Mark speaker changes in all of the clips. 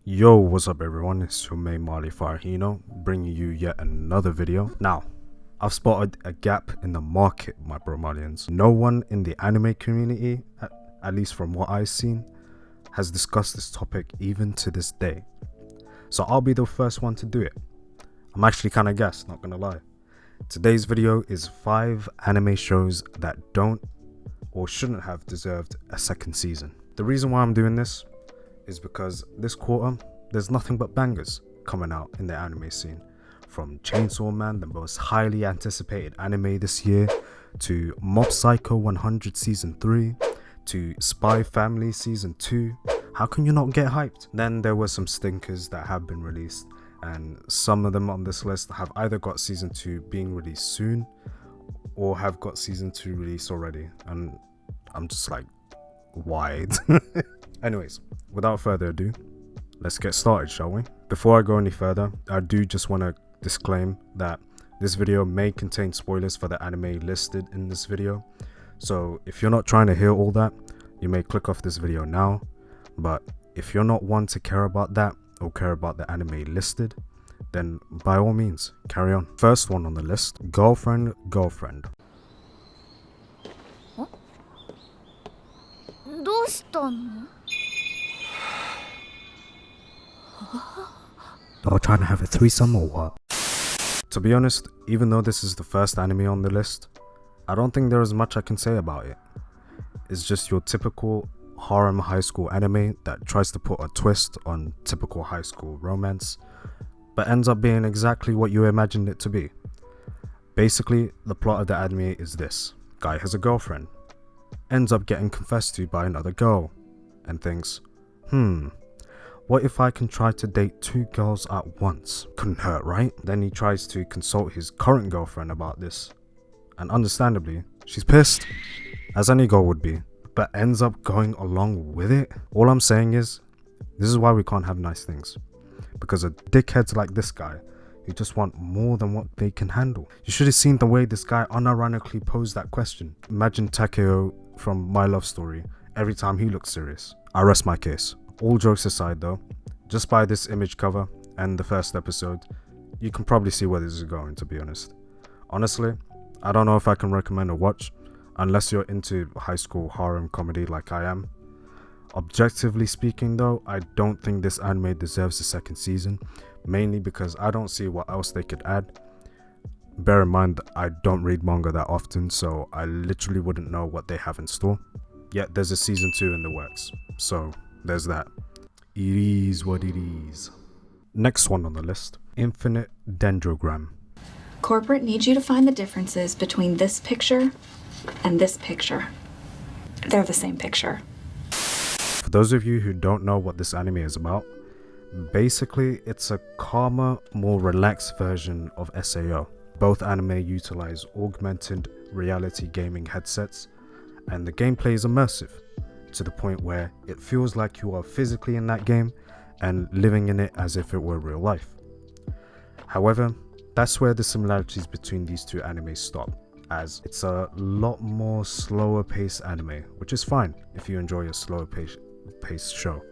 Speaker 1: Yo, what's up everyone, it's your main Marley Farhino, bringing you yet another video. Now, I've spotted a gap in the market, my bro Malians. No one in the anime community, at least from what I've seen, has discussed this topic even to this day. So I'll be the first one to do it. I'm actually kinda gassed, not gonna lie. Today's video is 5 anime shows that don't or shouldn't have deserved a second season. The reason why I'm doing this is because this quarter there's nothing but bangers coming out in the anime scene, from Chainsaw Man, the most highly anticipated anime this year, to Mob Psycho 100 season 3, to Spy Family season 2. How can you not get hyped? Then there were some stinkers that have been released, and some of them on this list have either got season 2 being released soon or have got season 2 released already, and I'm just like, why? Anyways, without further ado, let's get started, shall we? Before I go any further, I do just want to disclaim that this video may contain spoilers for the anime listed in this video. So if you're not trying to hear all that, you may click off this video now. But if you're not one to care about that or care about the anime listed, then by all means, carry on. First one on the list, Girlfriend.
Speaker 2: どうしたの?
Speaker 1: Y'all trying to have a threesome or what? To be honest, even though this is the first anime on the list, I don't think there is much I can say about it. It's just your typical harem high school anime that tries to put a twist on typical high school romance, but ends up being exactly what you imagined it to be. Basically, the plot of the anime is this. Guy has a girlfriend, ends up getting confessed to by another girl, and thinks, what if I can try to date 2 girls at once? Couldn't hurt, right? Then he tries to consult his current girlfriend about this, and understandably, she's pissed, as any girl would be, but ends up going along with it. All I'm saying is, this is why we can't have nice things, because of dickheads like this guy who just want more than what they can handle. You should have seen the way this guy unironically posed that question. Imagine Takeo from My Love Story every time he looks serious. I rest my case. All jokes aside though, just by this image cover and the first episode, you can probably see where this is going, to be honest. Honestly, I don't know if I can recommend a watch unless you're into high school harem comedy like I am. Objectively speaking though, I don't think this anime deserves a second season, mainly because I don't see what else they could add. Bear in mind that I don't read manga that often, so I literally wouldn't know what they have in store. Yet there's a season 2 in the works, so there's that. It is what it is. Next one on the list, Infinite Dendrogram.
Speaker 3: Corporate needs you to find the differences between this picture and this picture. They're the same picture.
Speaker 1: For those of you who don't know what this anime is about, basically it's a calmer, more relaxed version of SAO. Both anime utilize augmented reality gaming headsets, and the gameplay is immersive, to the point where it feels like you are physically in that game and living in it as if it were real life. However, that's where the similarities between these two animes stop, as it's a lot more slower paced anime, which is fine if you enjoy a slower paced show,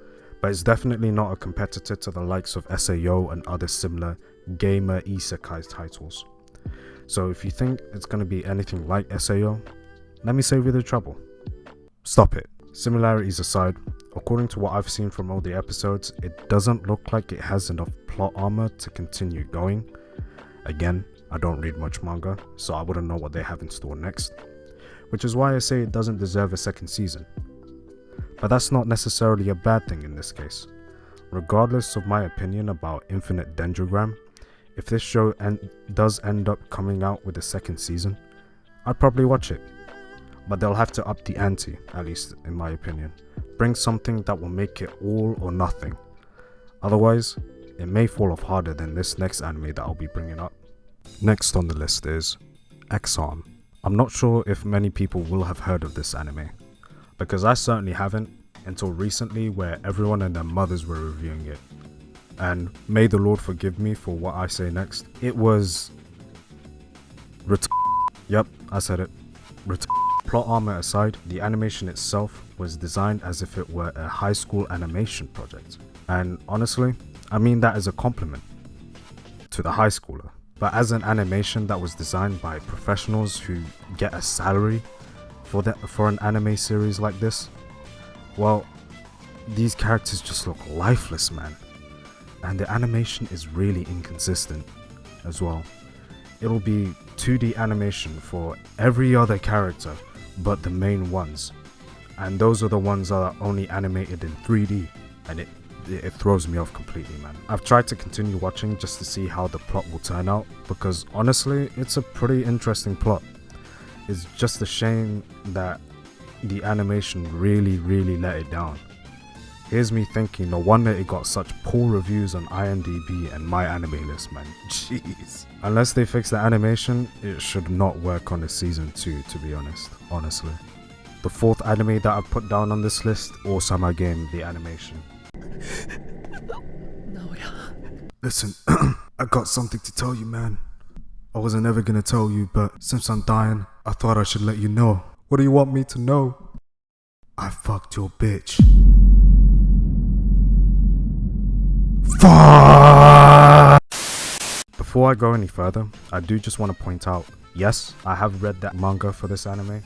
Speaker 1: but it's definitely not a competitor to the likes of SAO and other similar gamer isekai titles. So if you think it's going to be anything like SAO, let me save you the trouble. Stop it. Similarities aside, according to what I've seen from all the episodes, it doesn't look like it has enough plot armor to continue going. Again, I don't read much manga, so I wouldn't know what they have in store next, which is why I say it doesn't deserve a second season. But that's not necessarily a bad thing in this case. Regardless of my opinion about Infinite Dendrogram, if this show does end up coming out with a second season, I'd probably watch it. But they'll have to up the ante, at least in my opinion. Bring something that will make it all or nothing. Otherwise, it may fall off harder than this next anime that I'll be bringing up. Next on the list is Exxon. I'm not sure if many people will have heard of this anime, because I certainly haven't until recently, where everyone and their mothers were reviewing it. And may the Lord forgive me for what I say next. It was Yep, I said it. Plot armor aside, the animation itself was designed as if it were a high school animation project. And honestly, I mean that as a compliment to the high schooler. But as an animation that was designed by professionals who get a salary for an anime series like this, well, these characters just look lifeless, man. And the animation is really inconsistent as well. It'll be 2D animation for every other character but the main ones. And those are the ones that are only animated in 3D. And it throws me off completely, man. I've tried to continue watching just to see how the plot will turn out, because honestly, it's a pretty interesting plot. It's just a shame that the animation really let it down. Here's me thinking, no wonder it got such poor reviews on IMDb and My Anime List, man. Jeez. Unless they fix the animation, it should not work on the season 2, to be honest, honestly. The fourth anime that I've put down on this list, Osama Game, the animation. Listen, I got something to tell you, man. I wasn't ever gonna tell you, but since I'm dying, I thought I should let you know. What do you want me to know? I fucked your bitch. Fuck! Before I go any further, I do just want to point out, yes, I have read that manga for this anime,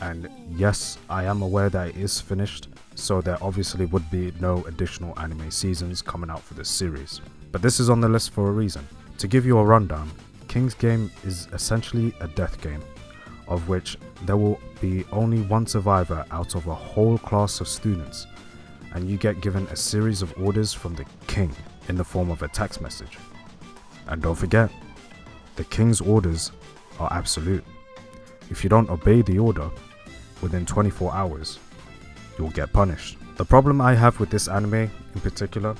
Speaker 1: and yes, I am aware that it is finished, so there obviously would be no additional anime seasons coming out for this series. But this is on the list for a reason. To give you a rundown, King's Game is essentially a death game, of which there will be only one survivor out of a whole class of students, and you get given a series of orders from the king in the form of a text message. And don't forget, the king's orders are absolute. If you don't obey the order within 24 hours, you'll get punished. The problem I have with this anime in particular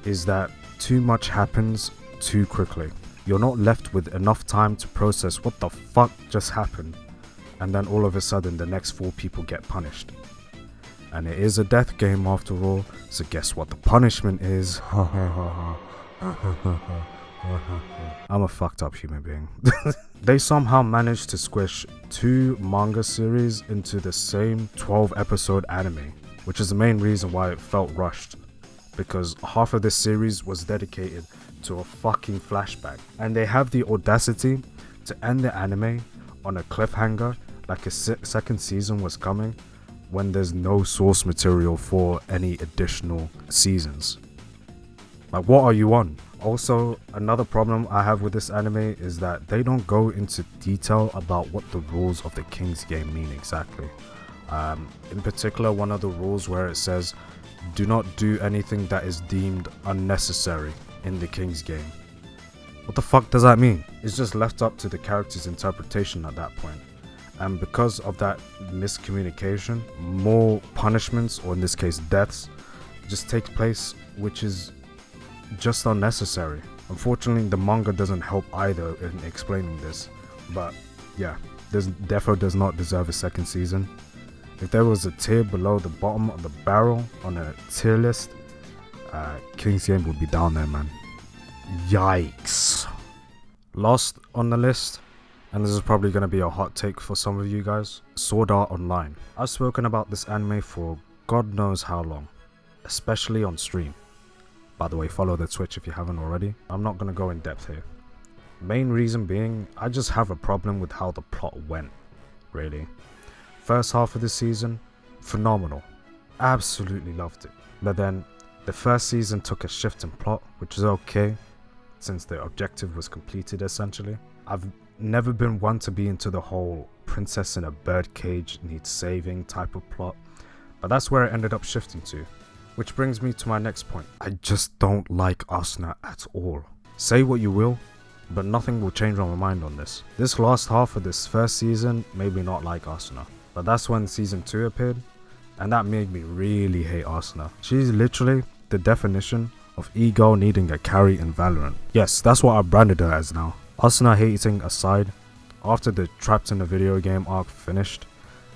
Speaker 1: is that too much happens too quickly. You're not left with enough time to process what the fuck just happened, and then all of a sudden the next 4 people get punished. And it is a death game after all, so guess what the punishment is? I'm a fucked up human being. They somehow managed to squish 2 manga series into the same 12 episode anime, which is the main reason why it felt rushed, because half of this series was dedicated to a fucking flashback, and they have the audacity to end the anime on a cliffhanger like a second season was coming, when there's no source material for any additional seasons. Like, what are you on? Also, another problem I have with this anime is that they don't go into detail about what the rules of the King's Game mean exactly. In particular, one of the rules where it says, do not do anything that is deemed unnecessary in the King's Game. What the fuck does that mean? It's just left up to the character's interpretation at that point. And because of that miscommunication, more punishments, or in this case deaths, just take place, which is just unnecessary. Unfortunately, the manga doesn't help either in explaining this, but yeah, this defo does not deserve a second season. If there was a tier below the bottom of the barrel on a tier list, King's Game would be down there, man. Yikes. Last on the list, and this is probably going to be a hot take for some of you guys, Sword Art Online. I've spoken about this anime for God knows how long, especially on stream. By the way, follow the Twitch if you haven't already. I'm not going to go in depth here. Main reason being, I just have a problem with how the plot went, really. First half of the season, phenomenal. Absolutely loved it. But then, the first season took a shift in plot, which is okay, since the objective was completed essentially. I've never been one to be into the whole princess in a birdcage needs saving type of plot, but that's where it ended up shifting to. Which brings me to my next point. I just don't like Asuna at all. Say what you will, but nothing will change my mind on this. This last half of this first season made me not like Asuna, but that's when season 2 appeared, and that made me really hate Asuna. She's literally the definition of ego needing a carry in Valorant. Yes, that's what I branded her as now. Asuna hating aside, after the Trapped in a Video Game arc finished,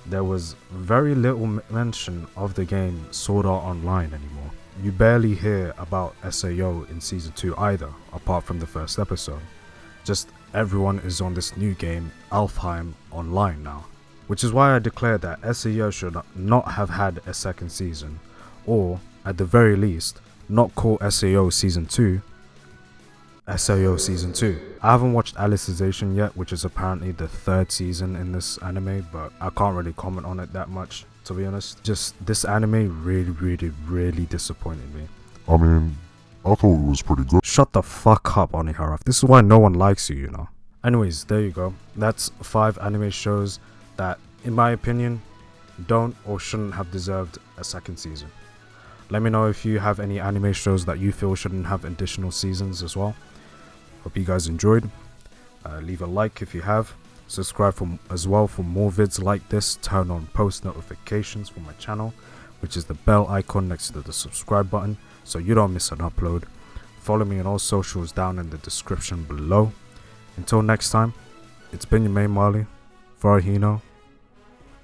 Speaker 1: there was very little mention of the game Sword Art Online anymore. You barely hear about SAO in season 2 either, apart from the first episode. Just everyone is on this new game, Alfheim Online now. which is why I declared that SAO should not have had a second season, or at the very least, not call SAO Season 2 SAO Season 2. I haven't watched Alicization yet, which is apparently the third season in this anime, but I can't really comment on it that much, to be honest. Just, this anime really disappointed me.
Speaker 4: I mean, I thought it was pretty good.
Speaker 1: Shut the fuck up, Onihara. This is why no one likes you, you know. Anyways, there you go. That's 5 anime shows that, in my opinion, don't or shouldn't have deserved a second season. Let me know if you have any anime shows that you feel shouldn't have additional seasons as well. Hope you guys enjoyed. Leave a like if you have. Subscribe as well for more vids like this. Turn on post notifications for my channel, which is the bell icon next to the subscribe button, so you don't miss an upload. Follow me on all socials down in the description below. Until next time, it's been your main Marley, Farahino,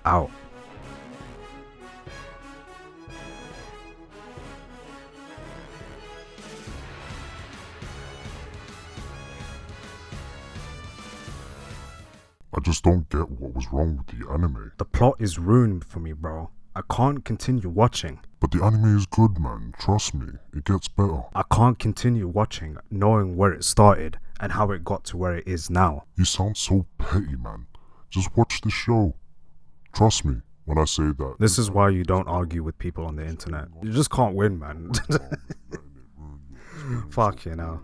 Speaker 1: out.
Speaker 4: I just don't get what was wrong with the anime.
Speaker 1: The plot is ruined for me, bro. I can't continue watching.
Speaker 4: But the anime is good, man. Trust me, it gets better.
Speaker 1: I can't continue watching knowing where it started and how it got to where it is now.
Speaker 4: You sound so petty, man. Just watch the show. Trust me when I say that.
Speaker 1: This is why you don't argue with people on the internet. You just can't win, man. Fuck you know.